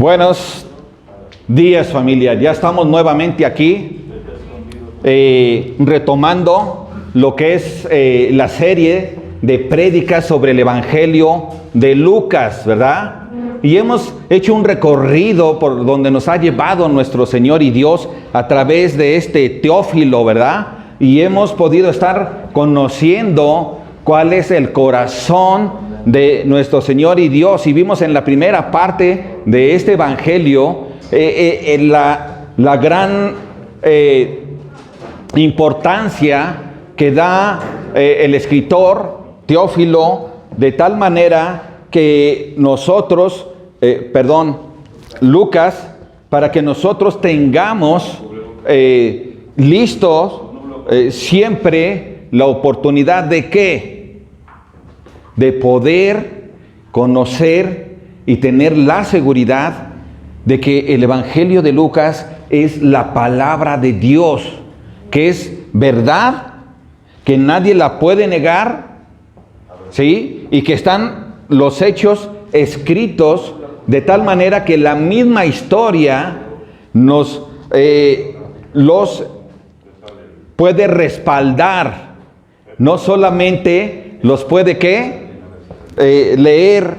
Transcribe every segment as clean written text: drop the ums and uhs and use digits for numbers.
Buenos días, familia. Ya estamos nuevamente aquí retomando lo que es la serie de prédicas sobre el Evangelio de Lucas, ¿verdad? Y hemos hecho un recorrido por donde nos ha llevado nuestro Señor y Dios a través de este Teófilo, ¿verdad? Y hemos podido estar conociendo cuál es el corazón de nuestro Señor y Dios. Y vimos en la primera parte de este Evangelio la gran importancia que da el escritor Teófilo, de tal manera que nosotros, Lucas, para que nosotros tengamos listos siempre la oportunidad de ¿qué? De poder conocer y tener la seguridad de que el Evangelio de Lucas es la palabra de Dios, que es verdad, que nadie la puede negar, ¿sí? Y que están los hechos escritos de tal manera que la misma historia nos los puede respaldar, no solamente los puede ¿qué? Leer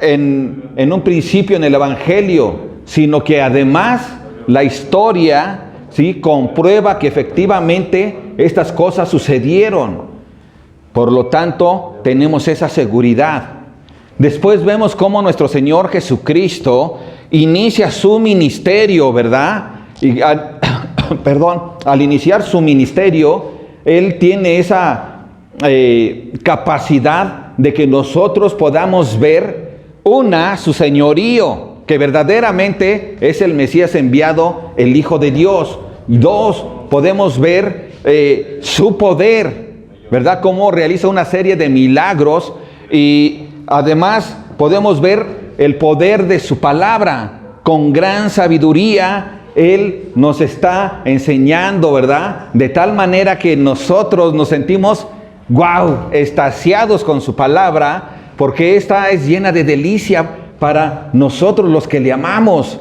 en un principio en el Evangelio, sino que además la historia, ¿sí?, comprueba que efectivamente estas cosas sucedieron. Por lo tanto, tenemos esa seguridad. Después vemos cómo nuestro Señor Jesucristo inicia su ministerio, ¿verdad? Y al iniciar su ministerio, Él tiene esa capacidad de que nosotros podamos ver, su señorío, que verdaderamente es el Mesías enviado, el Hijo de Dios. Dos, podemos ver su poder, ¿verdad? Cómo realiza una serie de milagros, y además podemos ver el poder de su palabra. Con gran sabiduría Él nos está enseñando, ¿verdad? De tal manera que nosotros nos sentimos extasiados con su palabra, porque esta es llena de delicia para nosotros los que le amamos.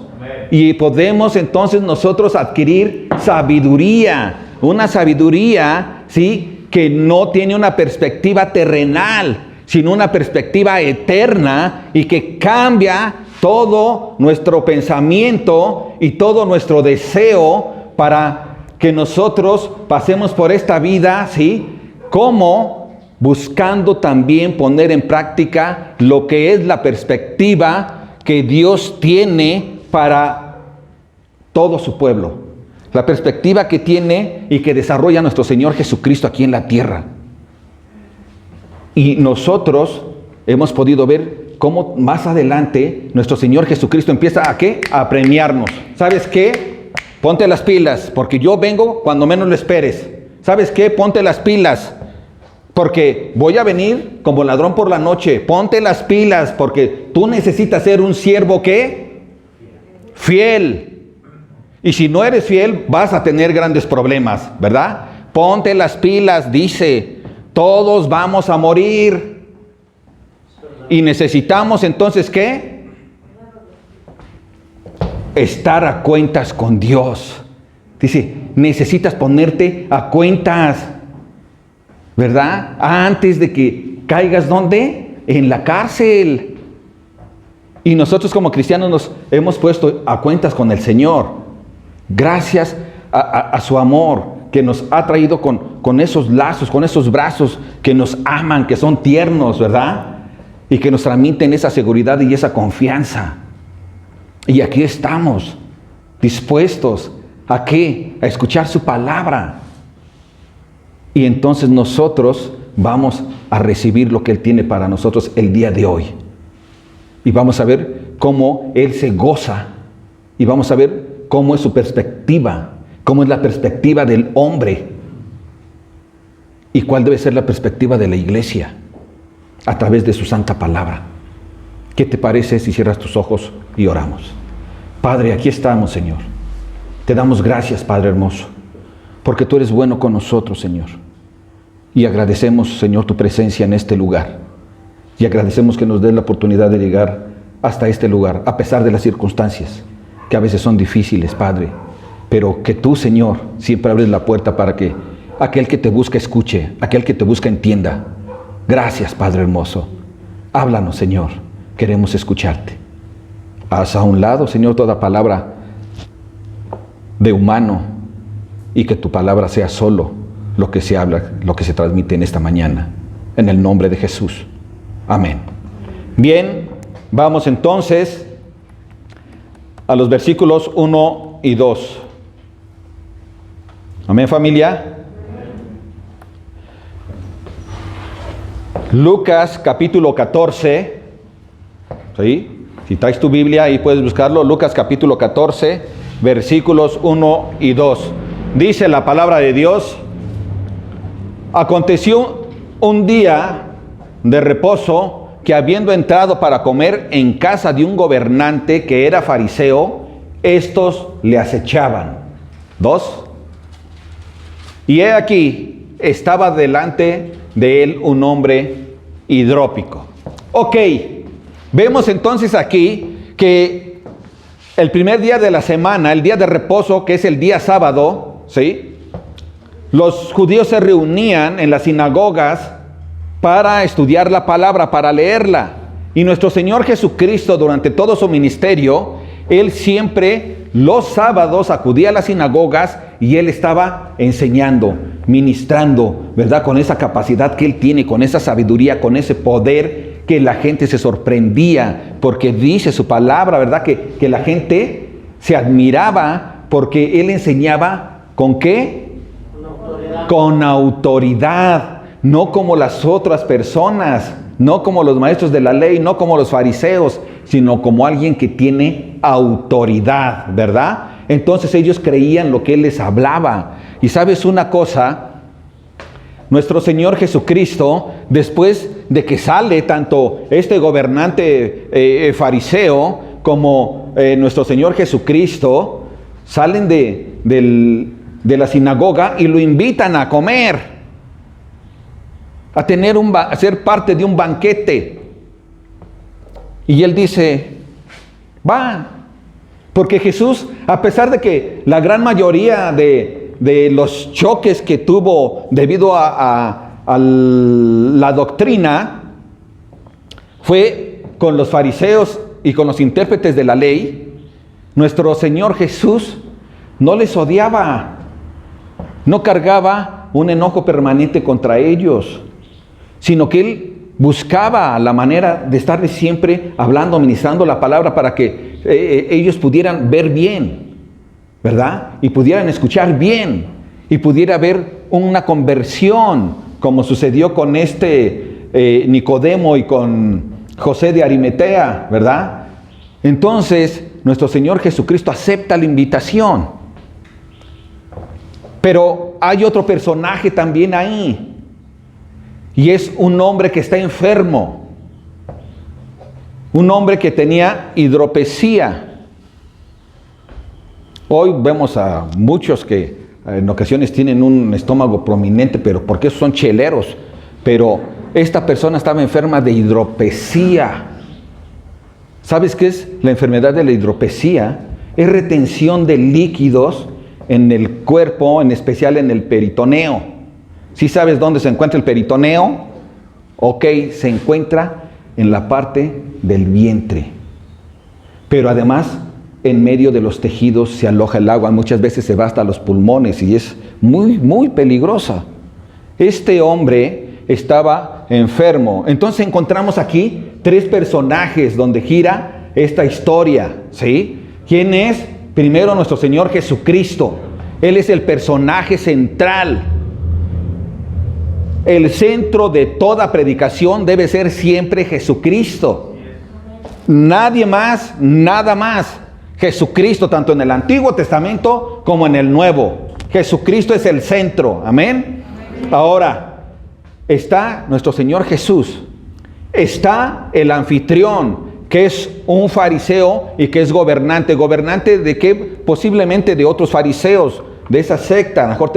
Y podemos entonces nosotros adquirir sabiduría, una sabiduría, ¿sí?, que no tiene una perspectiva terrenal, sino una perspectiva eterna, y que cambia todo nuestro pensamiento y todo nuestro deseo para que nosotros pasemos por esta vida, ¿sí?, como buscando también poner en práctica lo que es la perspectiva que Dios tiene para todo su pueblo. La perspectiva que tiene y que desarrolla nuestro Señor Jesucristo aquí en la tierra. Y nosotros hemos podido ver cómo más adelante nuestro Señor Jesucristo empieza ¿a qué? A premiarnos. ¿Sabes qué? Ponte las pilas, porque yo vengo cuando menos lo esperes. ¿Sabes qué? Ponte las pilas, porque voy a venir como ladrón por la noche. Ponte las pilas, porque tú necesitas ser un siervo ¿qué? Fiel. Y si no eres fiel, vas a tener grandes problemas, ¿verdad? Ponte las pilas, dice. Todos vamos a morir. Y necesitamos entonces ¿qué? Estar a cuentas con Dios. Dice, necesitas ponerte a cuentas, ¿verdad? Antes de que caigas, ¿dónde? En la cárcel. Y nosotros como cristianos nos hemos puesto a cuentas con el Señor. Gracias a su amor, que nos ha traído con esos lazos, con esos brazos que nos aman, que son tiernos, ¿verdad? Y que nos transmiten esa seguridad y esa confianza. Y aquí estamos, dispuestos ¿a qué? A escuchar su palabra. Y entonces nosotros vamos a recibir lo que Él tiene para nosotros el día de hoy. Y vamos a ver cómo Él se goza. Y vamos a ver cómo es su perspectiva, cómo es la perspectiva del hombre. Y cuál debe ser la perspectiva de la iglesia a través de su santa palabra. ¿Qué te parece si cierras tus ojos y oramos? Padre, aquí estamos, Señor. Te damos gracias, Padre hermoso, porque tú eres bueno con nosotros, Señor. Y agradecemos, Señor, tu presencia en este lugar. Y agradecemos que nos des la oportunidad de llegar hasta este lugar, a pesar de las circunstancias, que a veces son difíciles, Padre. Pero que tú, Señor, siempre abres la puerta para que aquel que te busca escuche, aquel que te busca entienda. Gracias, Padre hermoso. Háblanos, Señor. Queremos escucharte. Haz a un lado, Señor, toda palabra de humano y que tu palabra sea solo lo que se habla, lo que se transmite en esta mañana. En el nombre de Jesús. Amén. Bien, vamos entonces a los versículos 1 y 2. Amén, familia. Lucas capítulo 14. ¿Sí? Si traes tu Biblia ahí puedes buscarlo. Lucas capítulo 14, versículos 1 y 2. Dice la palabra de Dios: aconteció un día de reposo que, habiendo entrado para comer en casa de un gobernante que era fariseo, estos le acechaban. 2. Y he aquí, estaba delante de él un hombre hidrópico. Ok, vemos entonces aquí que el primer día de la semana, el día de reposo, que es el día sábado, ¿sí?, los judíos se reunían en las sinagogas para estudiar la palabra, para leerla. Y nuestro Señor Jesucristo, durante todo su ministerio, Él siempre los sábados acudía a las sinagogas y Él estaba enseñando, ministrando, ¿verdad? Con esa capacidad que Él tiene, con esa sabiduría, con ese poder, que la gente se sorprendía porque dice su palabra, ¿verdad? Que la gente se admiraba porque Él enseñaba ¿con qué? Con autoridad, no como las otras personas, no como los maestros de la ley, no como los fariseos, sino como alguien que tiene autoridad, ¿verdad? Entonces ellos creían lo que Él les hablaba. Y sabes una cosa, nuestro Señor Jesucristo, después de que sale tanto este gobernante fariseo como nuestro Señor Jesucristo, salen de la sinagoga y lo invitan a comer, a ser parte de un banquete. Y Él dice, va, porque Jesús, a pesar de que la gran mayoría de los choques que tuvo debido a la doctrina fue con los fariseos y con los intérpretes de la ley, nuestro Señor Jesús no les odiaba, no cargaba un enojo permanente contra ellos, sino que Él buscaba la manera de estarles siempre hablando, ministrando la palabra para que ellos pudieran ver bien, ¿verdad? Y pudieran escuchar bien, y pudiera haber una conversión, como sucedió con Nicodemo y con José de Arimatea, ¿verdad? Entonces, nuestro Señor Jesucristo acepta la invitación. Pero hay otro personaje también ahí, y es un hombre que está enfermo, un hombre que tenía hidropesía. Hoy vemos a muchos que en ocasiones tienen un estómago prominente, pero porque son cheleros. Pero esta persona estaba enferma de hidropesía. ¿Sabes qué es la enfermedad de la hidropesía? Es retención de líquidos en el cuerpo, en especial en el peritoneo. ¿Sí sabes dónde se encuentra el peritoneo? Ok, se encuentra en la parte del vientre. Pero además, en medio de los tejidos se aloja el agua. Muchas veces se va hasta los pulmones y es muy, muy peligrosa. Este hombre estaba enfermo. Entonces encontramos aquí 3 personajes donde gira esta historia, ¿sí? ¿Quién es? Primero, nuestro Señor Jesucristo. Él es el personaje central. El centro de toda predicación debe ser siempre Jesucristo. Nadie más, nada más. Jesucristo, tanto en el Antiguo Testamento como en el Nuevo. Jesucristo es el centro. Amén. Ahora, está nuestro Señor Jesús. Está el anfitrión, que es un fariseo y que es gobernante. ¿Gobernante de qué? Posiblemente de otros fariseos, de esa secta. A lo mejor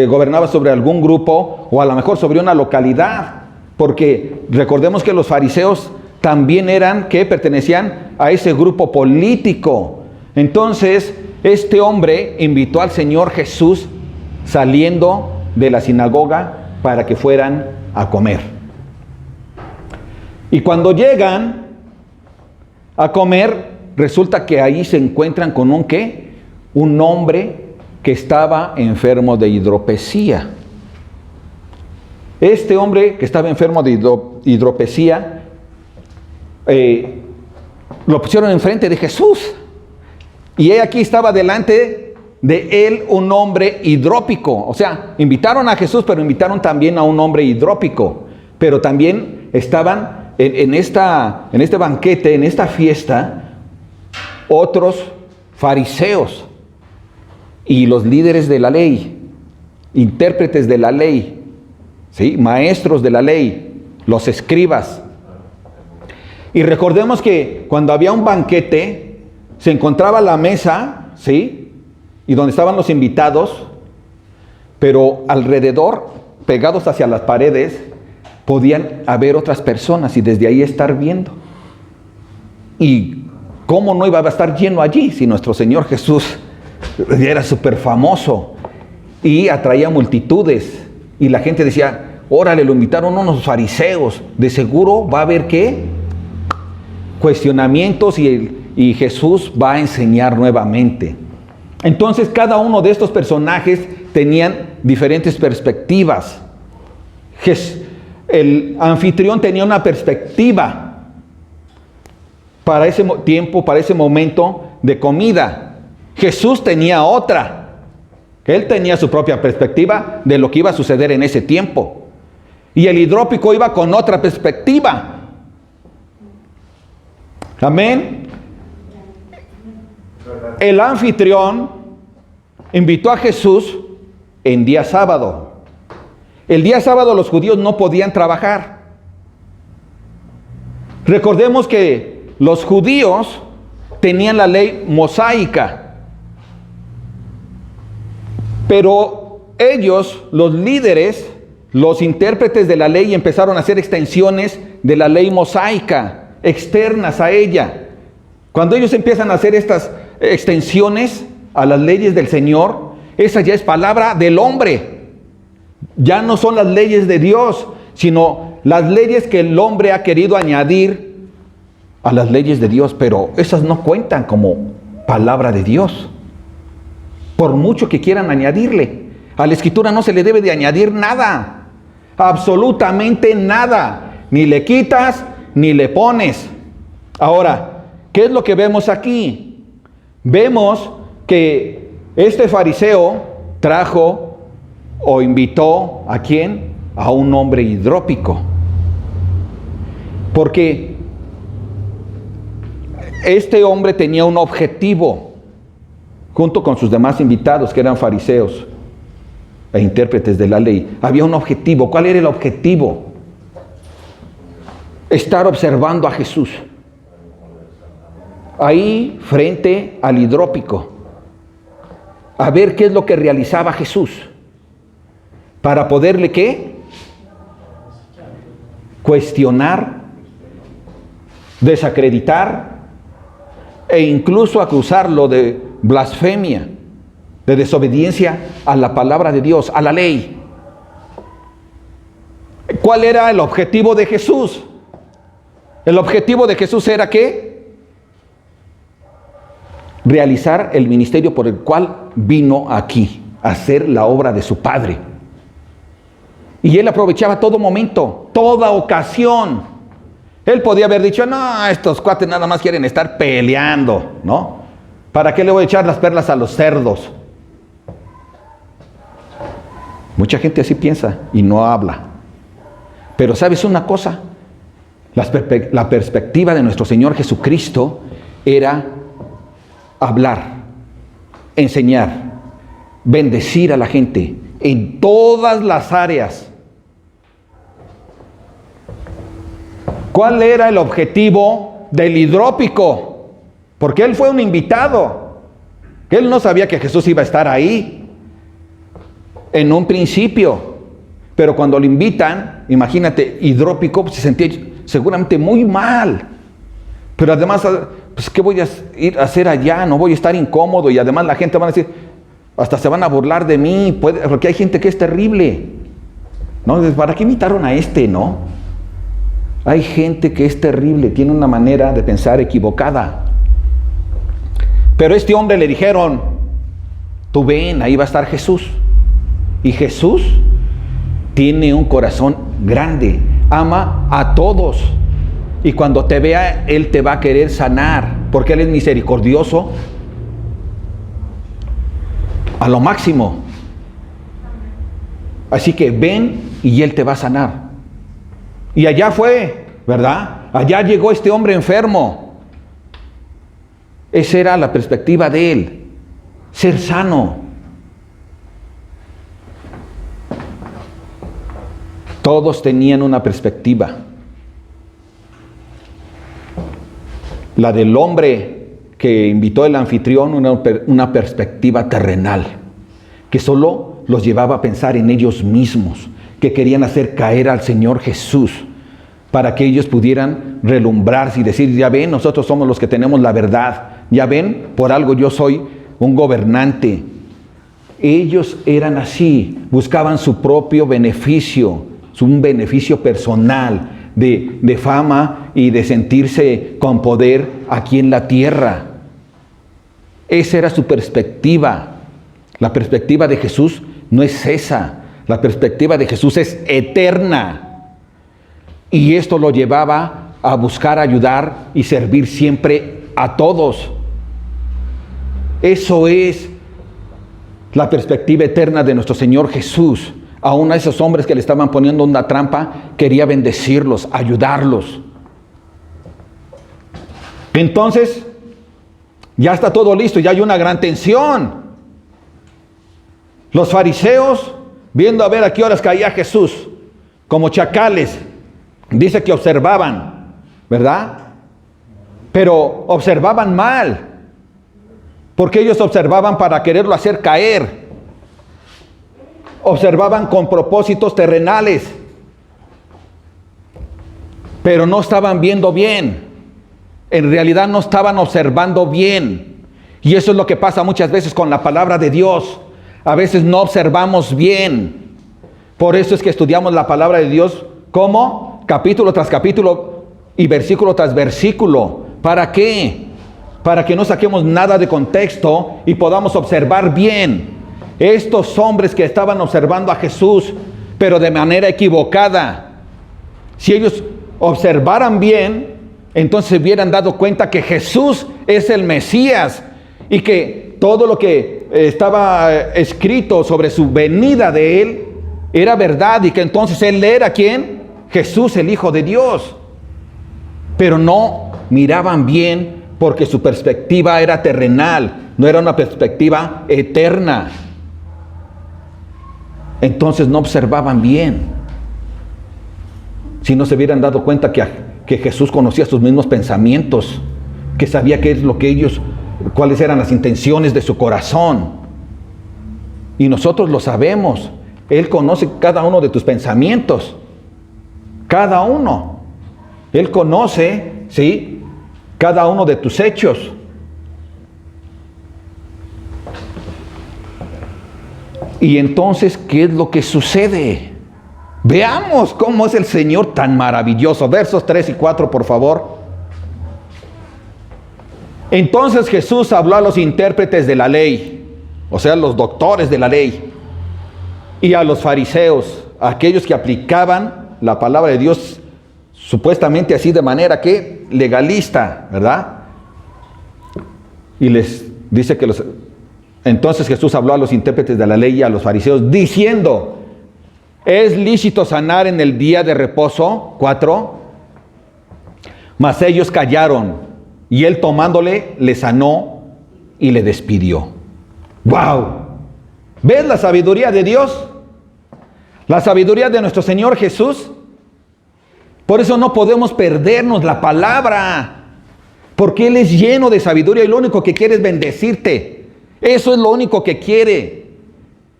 gobernaba sobre algún grupo o a lo mejor sobre una localidad. Porque recordemos que los fariseos también eran que pertenecían a ese grupo político. Entonces, este hombre invitó al Señor Jesús saliendo de la sinagoga para que fueran a comer. Y cuando llegan a comer, resulta que ahí se encuentran con un ¿qué? Un hombre que estaba enfermo de hidropesía. Este hombre que estaba enfermo de hidropesía, lo pusieron enfrente de Jesús. Y aquí estaba delante de él un hombre hidrópico. O sea, invitaron a Jesús, pero invitaron también a un hombre hidrópico. Pero también estaban en este banquete, en esta fiesta, otros fariseos y los líderes de la ley, intérpretes de la ley, ¿sí? Maestros de la ley, los escribas. Y recordemos que cuando había un banquete, se encontraba la mesa, ¿sí? Y donde estaban los invitados, pero alrededor, pegados hacia las paredes, podían haber otras personas y desde ahí estar viendo. ¿Y cómo no iba a estar lleno allí si nuestro Señor Jesús era súper famoso y atraía multitudes? Y la gente decía, órale, lo invitaron unos fariseos, de seguro va a haber ¿qué? Cuestionamientos y Jesús va a enseñar nuevamente. Entonces cada uno de estos personajes tenían diferentes perspectivas. El anfitrión tenía una perspectiva para ese tiempo, para ese momento de comida. Jesús tenía otra. Él tenía su propia perspectiva de lo que iba a suceder en ese tiempo. Y el hidrópico iba con otra perspectiva. Amén. El anfitrión invitó a Jesús en día sábado. El día sábado los judíos no podían trabajar. Recordemos que los judíos tenían la ley mosaica, pero ellos, los líderes, los intérpretes de la ley, empezaron a hacer extensiones de la ley mosaica, externas a ella. Cuando ellos empiezan a hacer estas extensiones a las leyes del Señor, esa ya es palabra del hombre. Ya no son las leyes de Dios, sino las leyes que el hombre ha querido añadir a las leyes de Dios, pero esas no cuentan como palabra de Dios. Por mucho que quieran añadirle, a la Escritura no se le debe de añadir nada, absolutamente nada, ni le quitas ni le pones. Ahora, ¿qué es lo que vemos aquí? Vemos que este fariseo trajo o invitó ¿a quién? A un hombre hidrópico. Porque este hombre tenía un objetivo, junto con sus demás invitados que eran fariseos e intérpretes de la ley. Había un objetivo. ¿Cuál era el objetivo? Estar observando a Jesús ahí frente al hidrópico, a ver qué es lo que realizaba Jesús, para poderle ¿qué? Cuestionar, desacreditar e incluso acusarlo de blasfemia, de desobediencia a la palabra de Dios, a la ley. ¿Cuál era el objetivo de Jesús? El objetivo de Jesús era ¿qué? Realizar el ministerio por el cual vino aquí, a hacer la obra de su Padre. Y él aprovechaba todo momento, toda ocasión. Él podía haber dicho, no, estos cuates nada más quieren estar peleando, ¿no? ¿Para qué le voy a echar las perlas a los cerdos? Mucha gente así piensa y no habla. Pero ¿sabes una cosa? La perspectiva de nuestro Señor Jesucristo era hablar, enseñar, bendecir a la gente en todas las áreas. ¿Cuál era el objetivo del hidrópico? Porque él fue un invitado. Él no sabía que Jesús iba a estar ahí en un principio. Pero cuando lo invitan, imagínate, hidrópico, se sentía seguramente muy mal. Pero además, pues, ¿qué voy a ir a hacer allá? No voy a estar incómodo, y además la gente va a decir, hasta se van a burlar de mí, porque hay gente que es terrible. ¿No? ¿Para qué invitaron a este, no? Hay gente que es terrible, tiene una manera de pensar equivocada. Pero a este hombre le dijeron, tú ven, ahí va a estar Jesús. Y Jesús tiene un corazón grande, ama a todos. Y cuando te vea, Él te va a querer sanar, porque Él es misericordioso a lo máximo. Así que ven y Él te va a sanar. Y allá fue, ¿verdad? Allá llegó este hombre enfermo. Esa era la perspectiva de Él, ser sano. Todos tenían una perspectiva. La del hombre que invitó el anfitrión, una perspectiva terrenal, que solo los llevaba a pensar en ellos mismos, que querían hacer caer al Señor Jesús, para que ellos pudieran relumbrarse y decir, ya ven, nosotros somos los que tenemos la verdad, ya ven, por algo yo soy un gobernante. Ellos eran así, buscaban su propio beneficio, un beneficio personal, de fama y de sentirse con poder aquí en la tierra. Esa era su perspectiva. La perspectiva de Jesús no es esa. La perspectiva de Jesús es eterna. Y esto lo llevaba a buscar ayudar y servir siempre a todos. Eso es la perspectiva eterna de nuestro Señor Jesús. Aún a esos hombres que le estaban poniendo una trampa, quería bendecirlos, ayudarlos. Entonces, ya está todo listo, ya hay una gran tensión. Los fariseos, viendo a ver a qué horas caía Jesús, como chacales, dice que observaban, ¿verdad? Pero observaban mal, porque ellos observaban para quererlo hacer caer. Observaban con propósitos terrenales, pero no estaban viendo bien. En realidad no estaban observando bien. Y eso es lo que pasa muchas veces con la palabra de Dios. A veces no observamos bien. Por eso es que estudiamos la palabra de Dios como capítulo tras capítulo y versículo tras versículo. ¿Para qué? Para que no saquemos nada de contexto y podamos observar bien. Estos hombres que estaban observando a Jesús, pero de manera equivocada, si ellos observaran bien, entonces se hubieran dado cuenta que Jesús es el Mesías y que todo lo que estaba escrito sobre su venida de Él era verdad, y que entonces Él era ¿quién? Jesús, el Hijo de Dios. Pero no miraban bien porque su perspectiva era terrenal, no era una perspectiva eterna. Entonces no observaban bien. Si no se hubieran dado cuenta que Jesús conocía sus mismos pensamientos, que sabía qué es lo que ellos, cuáles eran las intenciones de su corazón. Y nosotros lo sabemos. Él conoce cada uno de tus pensamientos. Cada uno. Él conoce, ¿sí?, cada uno de tus hechos. Y entonces, ¿qué es lo que sucede? Veamos cómo es el Señor tan maravilloso. Versos 3 y 4, por favor. Entonces Jesús habló a los intérpretes de la ley, o sea, los doctores de la ley, y a los fariseos, a aquellos que aplicaban la palabra de Dios supuestamente así de manera que legalista, ¿verdad? Y les dice que entonces Jesús habló a los intérpretes de la ley y a los fariseos diciendo: ¿es lícito sanar en el día de reposo? 4. Mas ellos callaron, y él tomándole le sanó y le despidió. ¡Wow! ¿Ves la sabiduría de Dios? La sabiduría de nuestro Señor Jesús. Por eso no podemos perdernos la palabra, porque Él es lleno de sabiduría y lo único que quiere es bendecirte. Eso es lo único que quiere.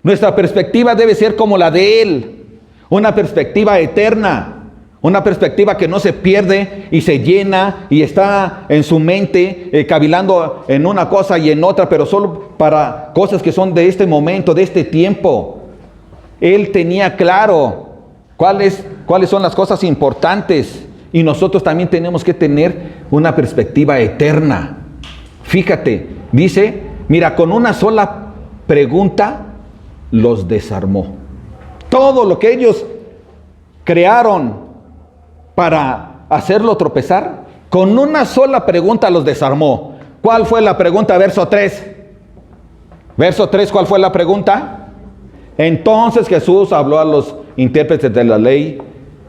Nuestra perspectiva debe ser como la de Él, una perspectiva eterna, Una perspectiva que no se pierde y se llena y está en su mente cavilando en una cosa y en otra, pero solo para cosas que son de este momento, de este tiempo. Él tenía claro cuáles son las cosas importantes, y nosotros también tenemos que tener una perspectiva eterna. Fíjate, dice, mira, con una sola pregunta los desarmó. Todo lo que ellos crearon para hacerlo tropezar, con una sola pregunta los desarmó. ¿Cuál fue la pregunta? Verso 3. Verso 3, ¿cuál fue la pregunta? Entonces Jesús habló a los intérpretes de la ley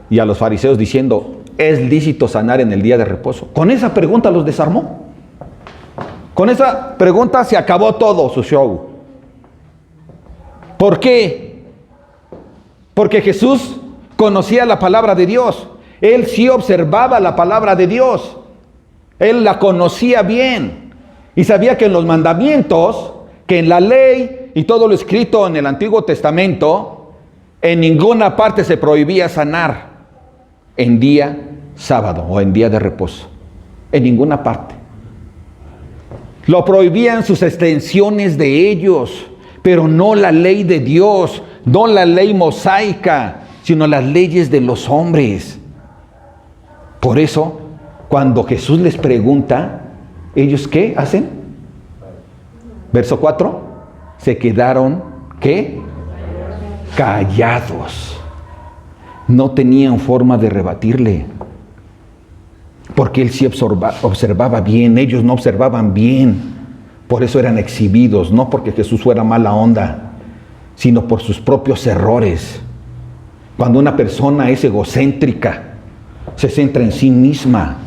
y a los fariseos diciendo, ¿es lícito sanar en el día de reposo? Con esa pregunta los desarmó. Con esa pregunta se acabó todo su show. ¿Por qué? Porque Jesús conocía la palabra de Dios. Él sí observaba la palabra de Dios. Él la conocía bien. Y sabía que en los mandamientos, que en la ley y todo lo escrito en el Antiguo Testamento, en ninguna parte se prohibía sanar en día sábado o en día de reposo. En ninguna parte. Lo prohibían sus extensiones de ellos, pero no la ley de Dios, no la ley mosaica, sino las leyes de los hombres. Por eso, cuando Jesús les pregunta, ¿ellos qué hacen? Verso 4, se quedaron, ¿qué? Callados. No tenían forma de rebatirle, porque él sí observaba bien, ellos no observaban bien. Por eso eran exhibidos, no porque Jesús fuera mala onda, sino por sus propios errores. Cuando una persona es egocéntrica, se centra en sí misma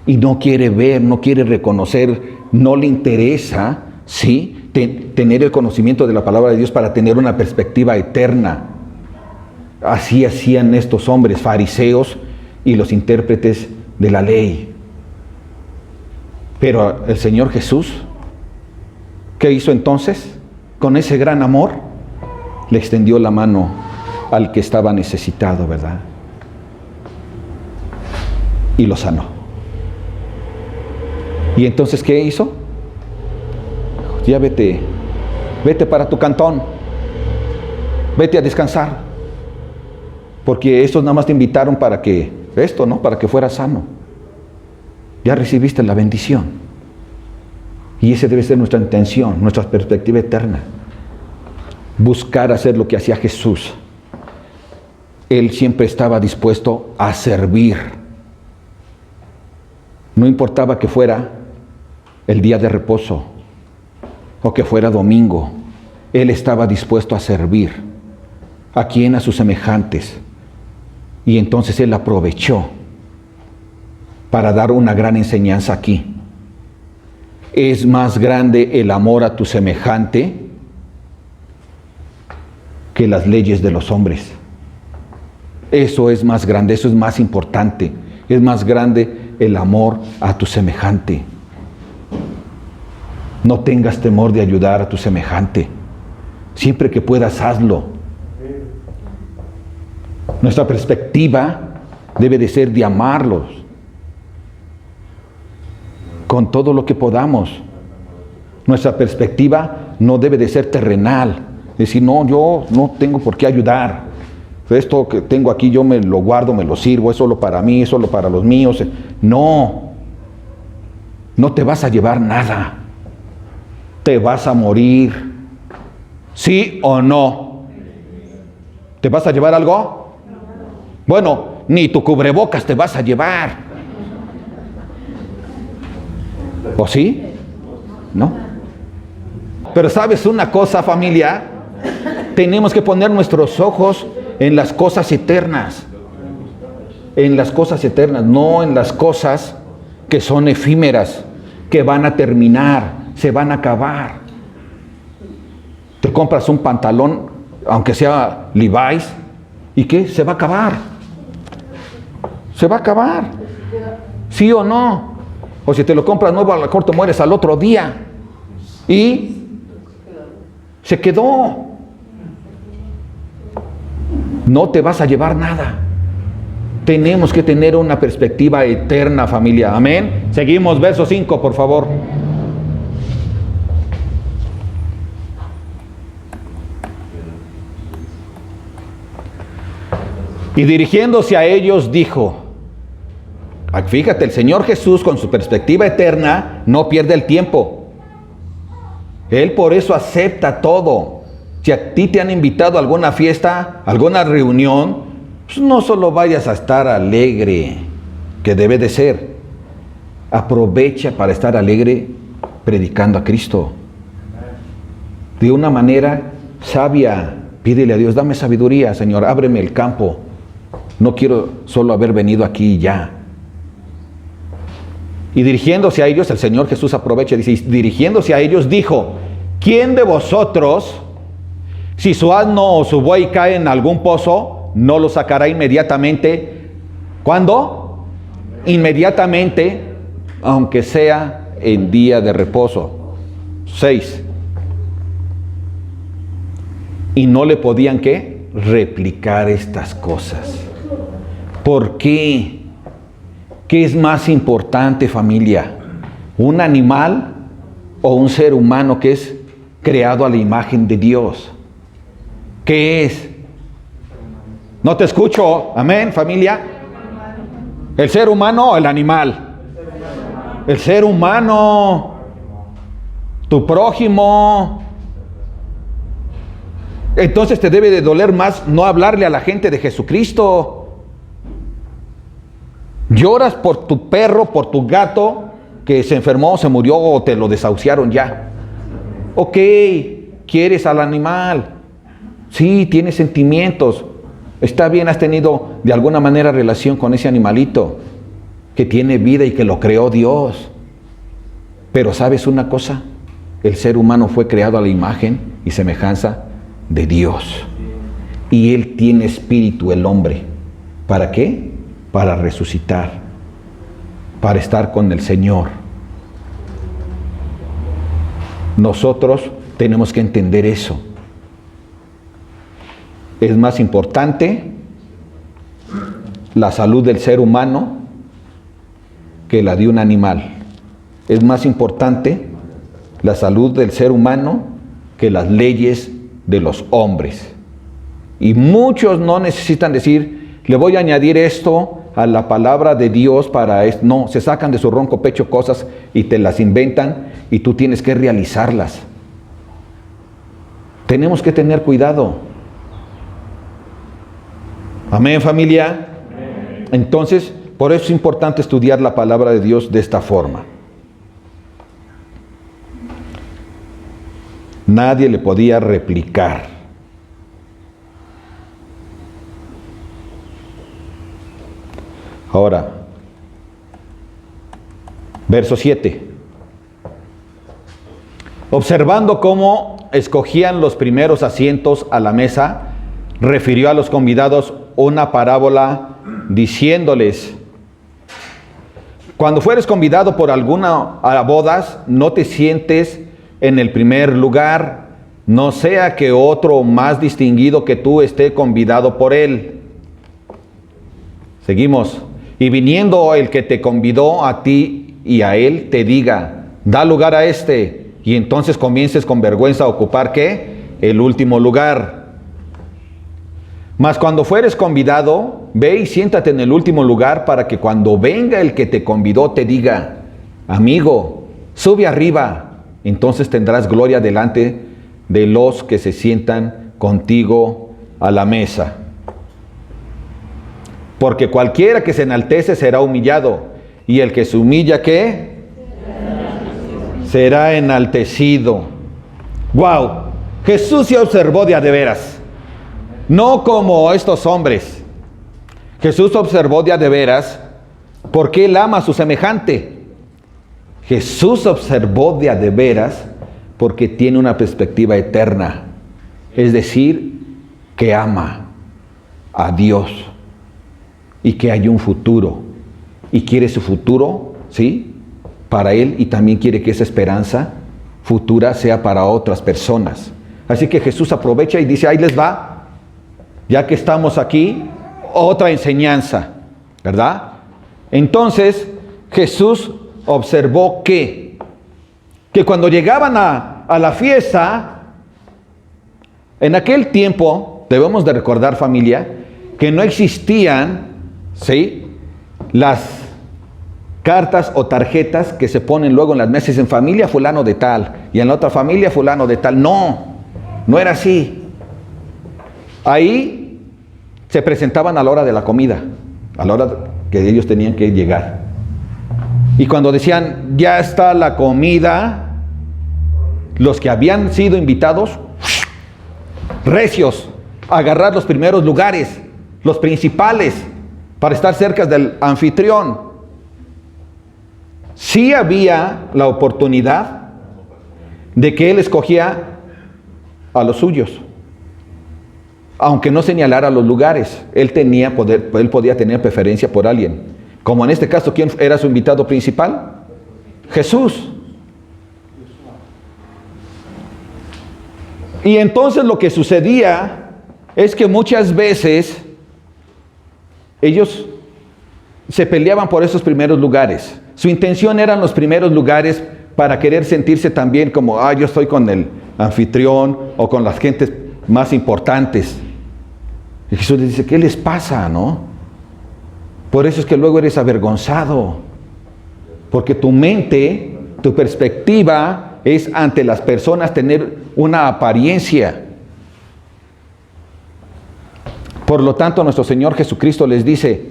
y no quiere ver, no quiere reconocer, no le interesa, ¿sí?, tener el conocimiento de la palabra de Dios para tener una perspectiva eterna. Así hacían estos hombres fariseos y los intérpretes de la ley. Pero el Señor Jesús, ¿qué hizo entonces? Con ese gran amor, le extendió la mano al que estaba necesitado, ¿verdad? Y lo sanó. ¿Y entonces qué hizo? Ya vete para tu cantón, vete a descansar, porque estos nada más te invitaron para que, para que fueras sano. Ya recibiste la bendición. Y esa debe ser nuestra intención, nuestra perspectiva eterna. Buscar hacer lo que hacía Jesús. Él siempre estaba dispuesto a servir. No importaba que fuera el día de reposo o que fuera domingo. Él estaba dispuesto a servir. ¿A quién? A sus semejantes. Y entonces él aprovechó para dar una gran enseñanza aquí. Es más grande el amor a tu semejante que las leyes de los hombres. Eso es más grande, eso es más importante. Es más grande el amor a tu semejante. No tengas temor de ayudar a tu semejante. Siempre que puedas, hazlo. Nuestra perspectiva debe de ser de amarlos con todo lo que podamos. Nuestra perspectiva no debe de ser terrenal. Decir, no, yo no tengo por qué ayudar. Esto que tengo aquí yo me lo guardo, me lo sirvo, es solo para mí, es solo para los míos. No, no te vas a llevar nada. Te vas a morir. ¿Sí o no? ¿Te vas a llevar algo? Bueno, ni tu cubrebocas te vas a llevar. ¿O sí? ¿No? Pero ¿sabes una cosa, familia? Tenemos que poner nuestros ojos en las cosas eternas. En las cosas eternas, no en las cosas que son efímeras, que van a terminar, se van a acabar. Te compras un pantalón, aunque sea Levi's, ¿y qué? Se va a acabar. Se va a acabar. ¿Sí o no? O si te lo compras nuevo, a lo mejor te mueres al otro día. Y se quedó. No te vas a llevar nada. Tenemos que tener una perspectiva eterna, familia. Amén. Seguimos, verso 5, por favor. Y dirigiéndose a ellos dijo, fíjate, el Señor Jesús con su perspectiva eterna no pierde el tiempo. Él por eso acepta todo. Si a ti te han invitado a alguna fiesta, alguna reunión, pues no solo vayas a estar alegre, que debe de ser. Aprovecha para estar alegre predicando a Cristo. De una manera sabia, pídele a Dios, dame sabiduría, Señor, ábreme el campo. No quiero solo haber venido aquí y ya. Y dirigiéndose a ellos, el Señor Jesús aprovecha y dice, dirigiéndose a ellos dijo, ¿quién de vosotros, si su asno o su buey cae en algún pozo, no lo sacará inmediatamente? ¿Cuándo? Inmediatamente, aunque sea en día de reposo. 6. Y no le podían, ¿qué? Replicar estas cosas. ¿Por qué? ¿Qué es más importante, familia? ¿Un animal o un ser humano que es creado a la imagen de Dios? ¿Qué es? No te escucho. Amén, familia. ¿El ser humano o el animal? El ser humano. Tu prójimo. Entonces te debe de doler más no hablarle a la gente de Jesucristo. Lloras por tu perro, por tu gato que se enfermó, se murió o te lo desahuciaron ya. Ok, quieres al animal. Sí, tienes sentimientos. Está bien, has tenido de alguna manera relación con ese animalito que tiene vida y que lo creó Dios. Pero ¿sabes una cosa? El ser humano fue creado a la imagen y semejanza de Dios. Y Él tiene espíritu, el hombre. ¿Para qué? Para resucitar, para estar con el Señor. Nosotros tenemos que entender eso. Es más importante la salud del ser humano que la de un animal. Es más importante la salud del ser humano que las leyes de los hombres. Y muchos no necesitan decir, le voy a añadir esto a la palabra de Dios para esto. No, se sacan de su ronco pecho cosas y te las inventan y tú tienes que realizarlas. Tenemos que tener cuidado. Amén, familia. Entonces, por eso es importante estudiar la palabra de Dios de esta forma. Nadie le podía replicar. Ahora, verso 7. Observando cómo escogían los primeros asientos a la mesa, refirió a los convidados una parábola diciéndoles, cuando fueres convidado por alguna a bodas, no te sientes en el primer lugar, no sea que otro más distinguido que tú esté convidado por él. Seguimos. Y viniendo el que te convidó a ti y a él, te diga, da lugar a este, y entonces comiences con vergüenza a ocupar, ¿qué? El último lugar. Mas cuando fueres convidado, ve y siéntate en el último lugar para que cuando venga el que te convidó te diga, amigo, sube arriba, entonces tendrás gloria delante de los que se sientan contigo a la mesa. Porque cualquiera que se enaltece será humillado, y el que se humilla, ¿qué? Será enaltecido. ¡Wow! Jesús se observó de a de veras. No como estos hombres. Jesús observó de a de veras porque Él ama a su semejante. Jesús observó de a de veras porque tiene una perspectiva eterna. Es decir, que ama a Dios. Y que hay un futuro, y quiere su futuro, ¿sí? Para Él, y también quiere que esa esperanza futura sea para otras personas. Así que Jesús aprovecha y dice, ahí les va, ya que estamos aquí, otra enseñanza. ¿verdad? Entonces Jesús observó que cuando llegaban a la fiesta, en aquel tiempo, debemos de recordar, familia, que no existían, ¿sí?, las cartas o tarjetas que se ponen luego en las mesas en familia fulano de tal y en la otra familia fulano de tal. No era así. Ahí se presentaban a la hora de la comida, a la hora que ellos tenían que llegar. Y cuando decían, ya está la comida, los que habían sido invitados, recios, a agarrar los primeros lugares, los principales, para estar cerca del anfitrión. Sí había la oportunidad de que él escogía a los suyos, aunque no señalara los lugares. Él tenía poder, él podía tener preferencia por alguien. Como en este caso, ¿quién era su invitado principal? Jesús. Y entonces lo que sucedía es que muchas veces ellos se peleaban por esos primeros lugares. Su intención eran los primeros lugares para querer sentirse también como, yo estoy con el anfitrión o con las gentes más importantes. Y Jesús les dice, ¿qué les pasa, no? Por eso es que luego eres avergonzado, porque tu mente, tu perspectiva es ante las personas tener una apariencia. Por lo tanto, nuestro Señor Jesucristo les dice,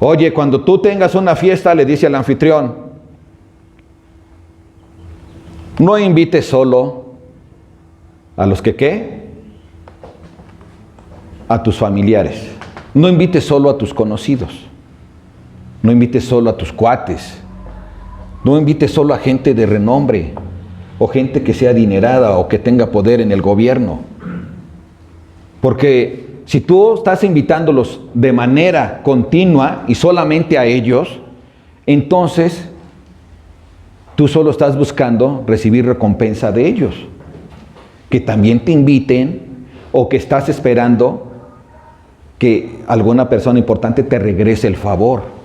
oye, cuando tú tengas una fiesta, le dice al anfitrión, no invites solo a los que, ¿qué? A tus familiares. No invites solo a tus conocidos. No invites solo a tus cuates. No invites solo a gente de renombre o gente que sea adinerada o que tenga poder en el gobierno. Porque si tú estás invitándolos de manera continua y solamente a ellos, entonces tú solo estás buscando recibir recompensa de ellos. Que también te inviten o que estás esperando que alguna persona importante te regrese el favor.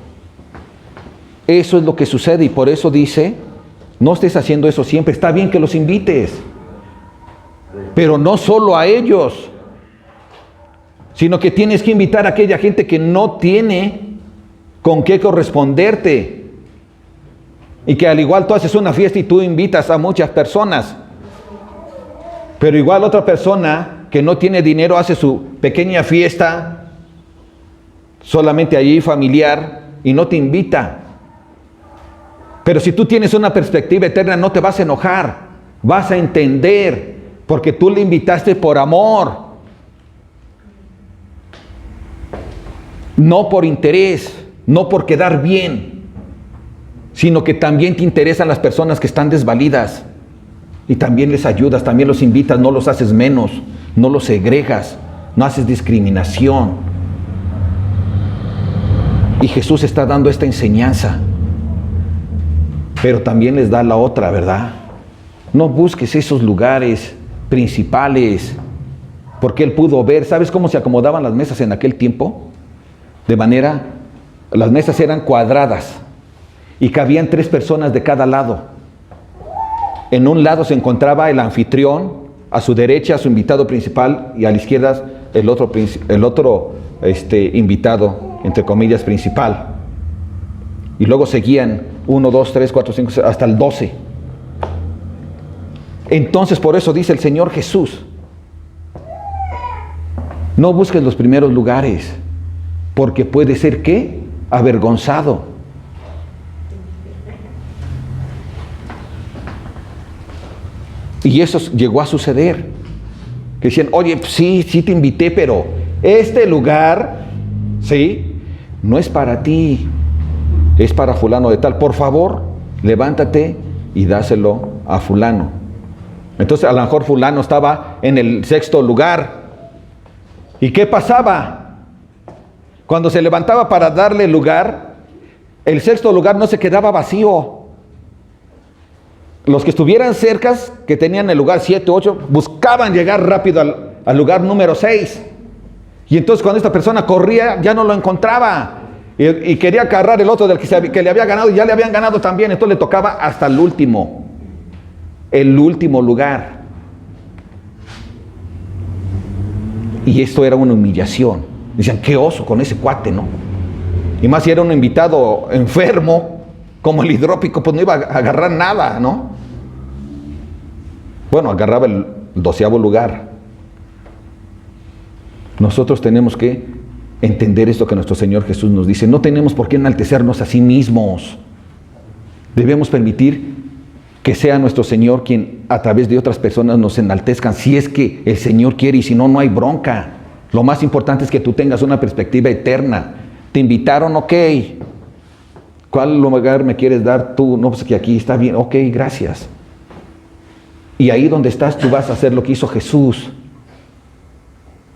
Eso es lo que sucede y por eso dice, no estés haciendo eso siempre. Está bien que los invites, pero no solo a ellos, sino que tienes que invitar a aquella gente que no tiene con qué corresponderte. Y que al igual tú haces una fiesta y tú invitas a muchas personas, pero igual otra persona que no tiene dinero hace su pequeña fiesta solamente allí familiar y no te invita. Pero si tú tienes una perspectiva eterna, no te vas a enojar, vas a entender, porque tú le invitaste por amor, no por interés, no por quedar bien, sino que también te interesan las personas que están desvalidas y también les ayudas, también los invitas, no los haces menos, no los segregas, no haces discriminación. Y Jesús está dando esta enseñanza. Pero también les da la otra, ¿verdad? No busques esos lugares principales, porque Él pudo ver. ¿Sabes cómo se acomodaban las mesas en aquel tiempo? De manera, las mesas eran cuadradas y cabían 3 personas de cada lado. En un lado se encontraba el anfitrión, a su derecha su invitado principal y a la izquierda el otro invitado, entre comillas, principal. Y luego seguían 1, 2, 3, 4, 5, 6, hasta el 12. Entonces, por eso dice el Señor Jesús, no busques los primeros lugares, porque puede ser, ¿qué? Avergonzado. Y eso llegó a suceder. Que decían, oye, sí te invité, pero este lugar, ¿sí? No es para ti. Es para fulano de tal. Por favor, levántate y dáselo a fulano. Entonces a lo mejor fulano estaba en el 6º lugar. ¿Y qué pasaba? Cuando se levantaba para darle lugar, el 6º lugar no se quedaba vacío. Los que estuvieran cerca, que tenían el lugar 7, 8, buscaban llegar rápido al lugar número 6. Y entonces cuando esta persona corría, ya no lo encontraba. Y quería agarrar el otro del que le había ganado, y ya le habían ganado también. Entonces le tocaba hasta el último lugar. Y esto era una humillación. Decían, qué oso con ese cuate, ¿no? Y más si era un invitado enfermo, como el hidrópico, pues no iba a agarrar nada, ¿no? Bueno, agarraba el 12º lugar. Nosotros tenemos que entender esto que nuestro Señor Jesús nos dice. No tenemos por qué enaltecernos a sí mismos. Debemos permitir que sea nuestro Señor quien a través de otras personas nos enaltezcan, si es que el Señor quiere, y si no, no hay bronca. Lo más importante es que tú tengas una perspectiva eterna. Te invitaron, ok. ¿Cuál lugar me quieres dar tú? No, pues que aquí está bien, ok, gracias. Y ahí donde estás tú vas a hacer lo que hizo Jesús.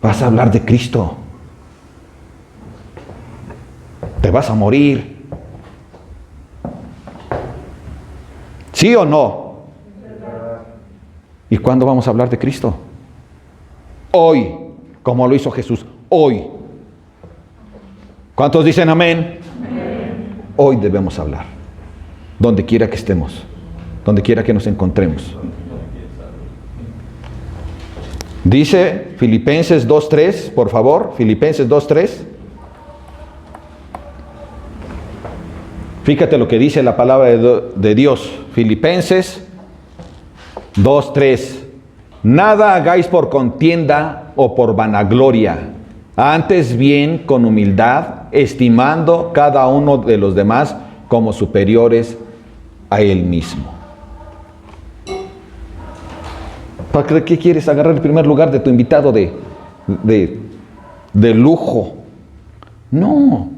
Vas a hablar de Cristo. Te vas a morir. ¿Sí o no? ¿Y cuándo vamos a hablar de Cristo? Hoy, como lo hizo Jesús, hoy. ¿Cuántos dicen amén? Amén. Hoy debemos hablar, donde quiera que estemos, donde quiera que nos encontremos. Dice Filipenses 2:3, por favor, Filipenses 2:3. Fíjate lo que dice la palabra de Dios. Filipenses 2:3. Nada hagáis por contienda o por vanagloria, antes bien con humildad, estimando cada uno de los demás como superiores a él mismo. ¿Para qué quieres agarrar el primer lugar de tu invitado de lujo? No.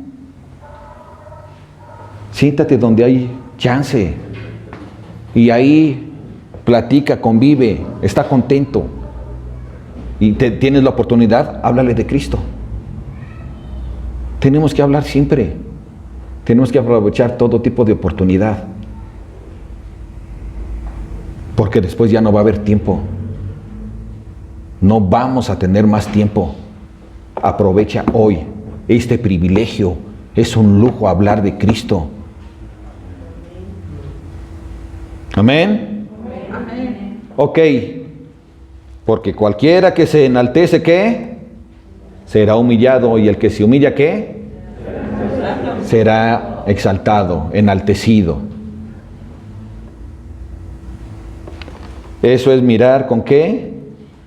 Siéntate donde hay chance. Y ahí platica, convive, está contento. Y tienes la oportunidad, háblale de Cristo. Tenemos que hablar siempre. Tenemos que aprovechar todo tipo de oportunidad. Porque después ya no va a haber tiempo. No vamos a tener más tiempo. Aprovecha hoy este privilegio. Es un lujo hablar de Cristo. ¿Amén? Amén. Ok. Porque cualquiera que se enaltece, ¿qué? Será humillado. Y el que se humilla, ¿qué? Será exaltado, enaltecido. Eso es mirar ¿con qué?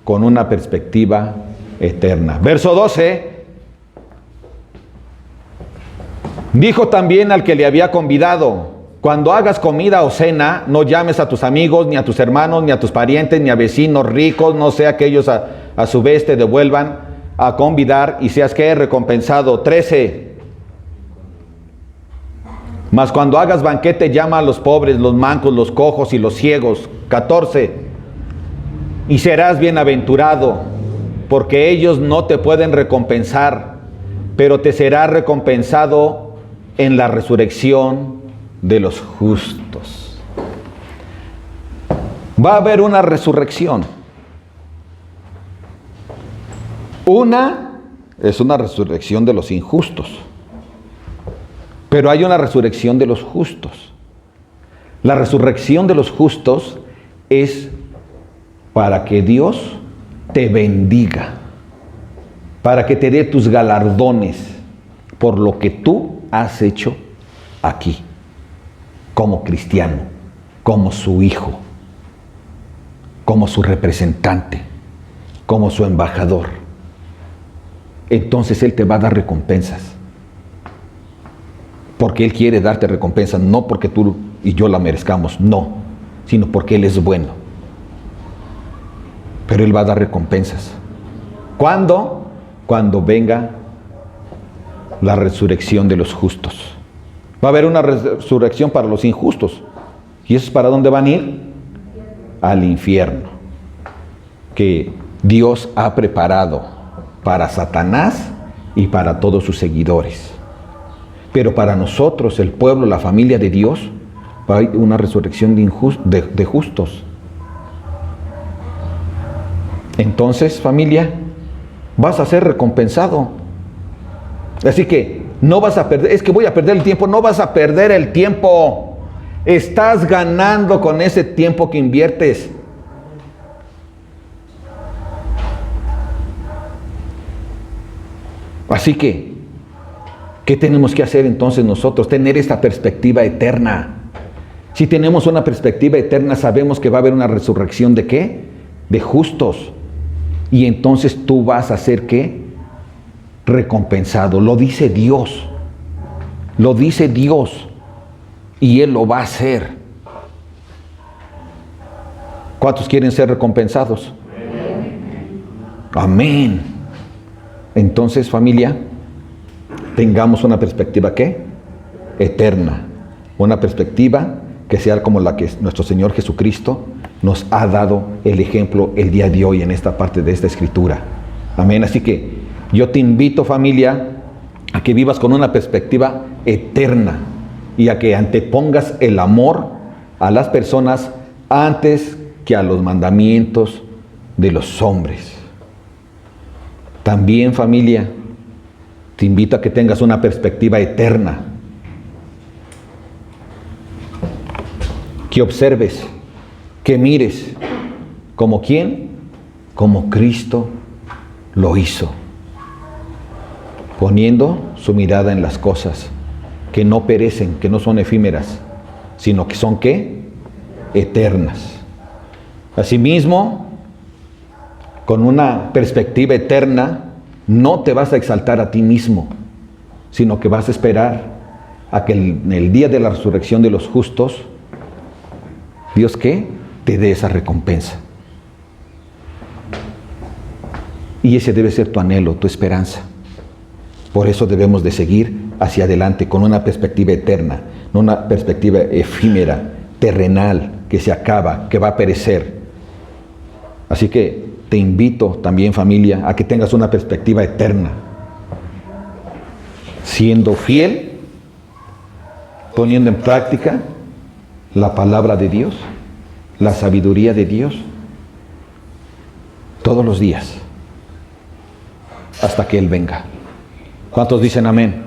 Con una perspectiva eterna. Verso 12. Dijo también al que le había convidado: cuando hagas comida o cena, no llames a tus amigos, ni a tus hermanos, ni a tus parientes, ni a vecinos ricos, no sea que ellos a su vez te devuelvan a convidar y seas que recompensado. 13. Mas cuando hagas banquete, llama a los pobres, los mancos, los cojos y los ciegos. 14. Y serás bienaventurado, porque ellos no te pueden recompensar, pero te será recompensado en la resurrección de los justos. Va a haber una resurrección. Una es una resurrección de los injustos, pero hay una resurrección de los justos. La resurrección de los justos es para que Dios te bendiga, para que te dé tus galardones por lo que tú has hecho aquí, como cristiano, como su hijo, como su representante, como su embajador. Entonces Él te va a dar recompensas, porque Él quiere darte recompensas, no porque tú y yo la merezcamos, no, sino porque Él es bueno. Pero Él va a dar recompensas. ¿Cuándo? Cuando venga la resurrección de los justos. Va a haber una resurrección para los injustos. ¿Y eso es para dónde van a ir? Al infierno, que Dios ha preparado para Satanás y para todos sus seguidores. Pero para nosotros, el pueblo, la familia de Dios, va a haber una resurrección de justos. Entonces, familia, vas a ser recompensado. Así que No vas a perder, es que voy a perder el tiempo. No vas a perder el tiempo. Estás ganando con ese tiempo que inviertes. Así que, ¿qué tenemos que hacer entonces nosotros? Tener esta perspectiva eterna. Si tenemos una perspectiva eterna, sabemos que va a haber una resurrección ¿de qué? De justos. Y entonces tú vas a ser ¿qué? Recompensado. Lo dice Dios. Lo dice Dios. Y Él lo va a hacer. ¿Cuántos quieren ser recompensados? Amén. Entonces, familia, tengamos una perspectiva ¿qué? Eterna. Una perspectiva que sea como la que nuestro Señor Jesucristo nos ha dado el ejemplo el día de hoy en esta parte de esta escritura. Amén. Así que yo te invito, familia, a que vivas con una perspectiva eterna y a que antepongas el amor a las personas antes que a los mandamientos de los hombres. También, familia, te invito a que tengas una perspectiva eterna. Que observes, que mires, ¿como quién? Como Cristo lo hizo. Poniendo su mirada en las cosas que no perecen, que no son efímeras, sino que son ¿qué? Eternas. Asimismo, con una perspectiva eterna, no te vas a exaltar a ti mismo, sino que vas a esperar a que en el día de la resurrección de los justos, Dios ¿qué? Te dé esa recompensa. Y ese debe ser tu anhelo, tu esperanza. Por eso debemos de seguir hacia adelante con una perspectiva eterna, no una perspectiva efímera, terrenal, que se acaba, que va a perecer. Así que te invito también, familia, a que tengas una perspectiva eterna, siendo fiel, poniendo en práctica la palabra de Dios, la sabiduría de Dios, todos los días, hasta que Él venga. ¿Cuántos dicen amén?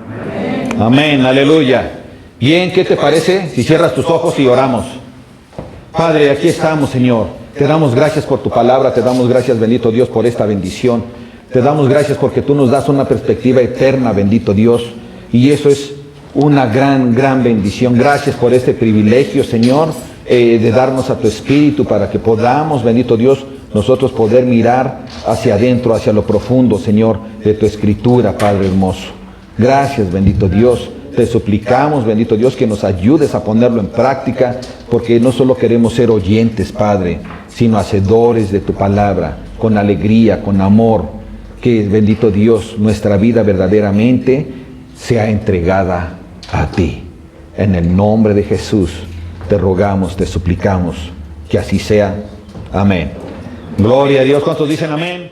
Amén, amén, aleluya. Bien, ¿qué te parece si cierras tus ojos y oramos? Padre, aquí estamos, Señor. Te damos gracias por tu palabra, te damos gracias, bendito Dios, por esta bendición. Te damos gracias porque tú nos das una perspectiva eterna, bendito Dios. Y eso es una gran, gran bendición. Gracias por este privilegio, Señor, de darnos a tu Espíritu para que podamos, bendito Dios, nosotros poder mirar hacia adentro, hacia lo profundo, Señor, de tu Escritura, Padre hermoso. Gracias, bendito Dios. Te suplicamos, bendito Dios, que nos ayudes a ponerlo en práctica, porque no solo queremos ser oyentes, Padre, sino hacedores de tu palabra, con alegría, con amor. Que, bendito Dios, nuestra vida verdaderamente sea entregada a ti. En el nombre de Jesús, te rogamos, te suplicamos, que así sea. Amén. Gloria a Dios. ¿Cuántos dicen amén?